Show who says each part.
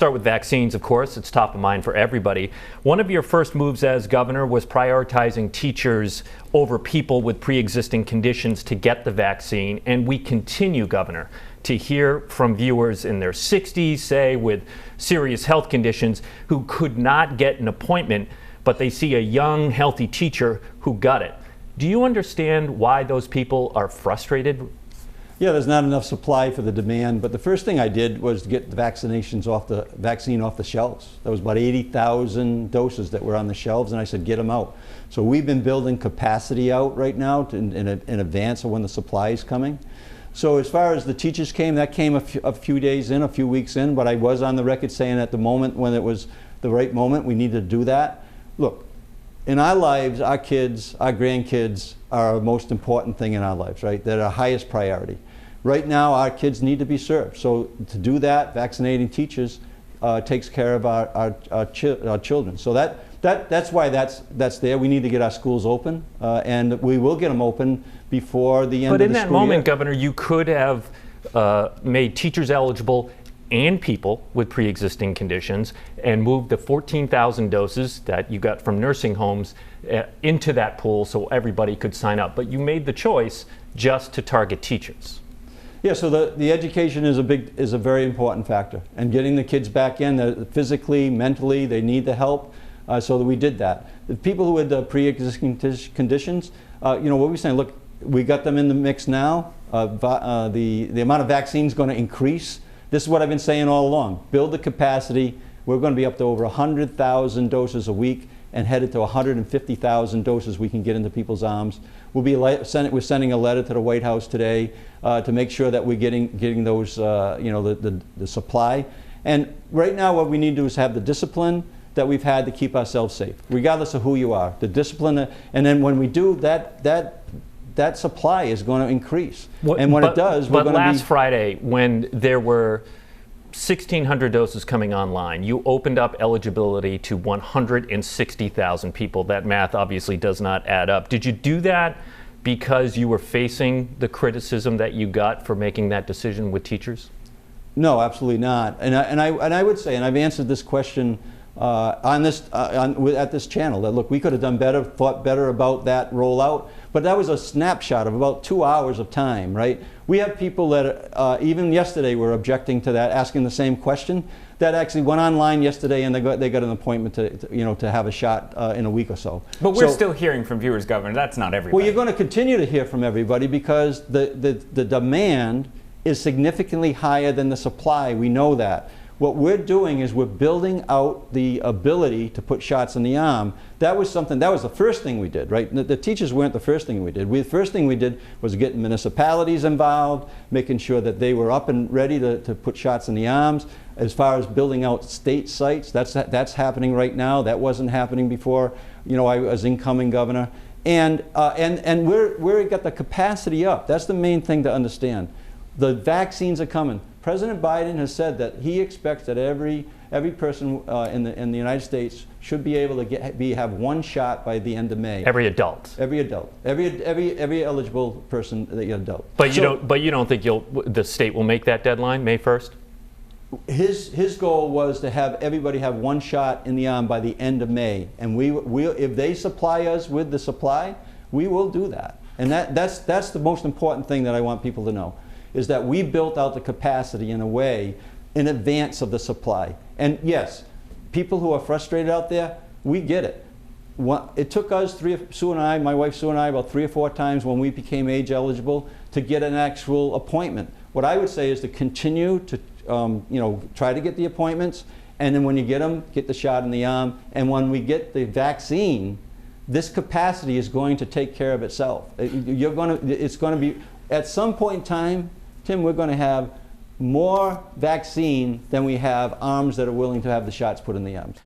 Speaker 1: start with vaccines, of course. It's top of mind for everybody. One of your first moves as governor was prioritizing teachers over people with pre-existing conditions to get the vaccine. And we continue, Governor, to hear from viewers in their 60s, say, with serious health conditions who could not get an appointment, but they see a young, healthy teacher who got it. Do you understand why those people are frustrated?
Speaker 2: Yeah, there's not enough supply for the demand, but the first thing I did was to get the vaccine off the shelves. There was about 80,000 doses that were on the shelves, and I said, get them out. So we've been building capacity out right now in advance of when the supply is coming. So as far as the teachers came, that came a few days in, a few weeks in, but I was on the record saying at the moment when it was the right moment, we needed to do that. Look, in our lives, our kids, our grandkids are the most important thing in our lives, right? They're our highest priority. Right now, our kids need to be served. So to do that, vaccinating teachers takes care of our children. So that's why that's there. We need to get our schools open, and we will get them open before the end of the school year.
Speaker 1: But in that moment, Governor, you could have made teachers eligible and people with pre-existing conditions and moved the 14,000 doses that you got from nursing homes into that pool so everybody could sign up. But you made the choice just to target teachers.
Speaker 2: Yeah, so the education is a very important factor, and getting the kids back in physically, mentally, they need the help. So that we did that. The people who had the pre-existing conditions, you know, what we're saying, look, we got them in the mix now. The amount of vaccine is going to increase. This is what I've been saying all along. Build the capacity. We're going to be up to over 100,000 doses a week and headed to 150,000 doses we can get into people's arms. We're sending a letter to the White House today to make sure that we're getting those, you know, the supply. And right now what we need to do is have the discipline that we've had to keep ourselves safe, regardless of who you are. The discipline, and then when we do that supply is going to increase. And when it does, we're going to be...
Speaker 1: But last Friday, when there were 1,600 doses coming online, you opened up eligibility to 160,000 people. That math obviously does not add up. Did you do that because you were facing the criticism that you got for making that decision with teachers?
Speaker 2: No, absolutely not. And I would say, and I've answered this question at this channel, that look, we could have done better, thought better about that rollout, but that was a snapshot of about 2 hours of time, right? We have people that even yesterday were objecting to that, asking the same question, that actually went online yesterday and they got an appointment to have a shot in a week or so.
Speaker 3: But we're still hearing from viewers, Governor. That's not everybody.
Speaker 2: Well, you're going to continue to hear from everybody because the demand is significantly higher than the supply. We know that. What we're doing is we're building out the ability to put shots in the arm. That was the first thing we did, right? The teachers weren't the first thing we did. The first thing we did was getting municipalities involved, making sure that they were up and ready to put shots in the arms. As far as building out state sites, that's happening right now. That wasn't happening before, you know, I was incoming governor. And we're got the capacity up. That's the main thing to understand. The vaccines are coming. President Biden has said that he expects that every person in the United States should be able to have one shot by the end of May.
Speaker 1: Every adult.
Speaker 2: Every adult. Every eligible person, adult.
Speaker 1: But you don't think the state will make that deadline, May 1st?
Speaker 2: His goal was to have everybody have one shot in the arm by the end of May, and if they supply us with the supply, we will do that. And that's the most important thing that I want people to know, is that we built out the capacity in a way in advance of the supply. And yes, people who are frustrated out there, we get it. It took us, my wife Sue and I, about 3 or 4 times when we became age eligible to get an actual appointment. What I would say is to continue to try to get the appointments, and then when you get them, get the shot in the arm. And when we get the vaccine, this capacity is going to take care of itself. It's going to be, at some point in time, Tim, we're going to have more vaccine than we have arms that are willing to have the shots put in the arms.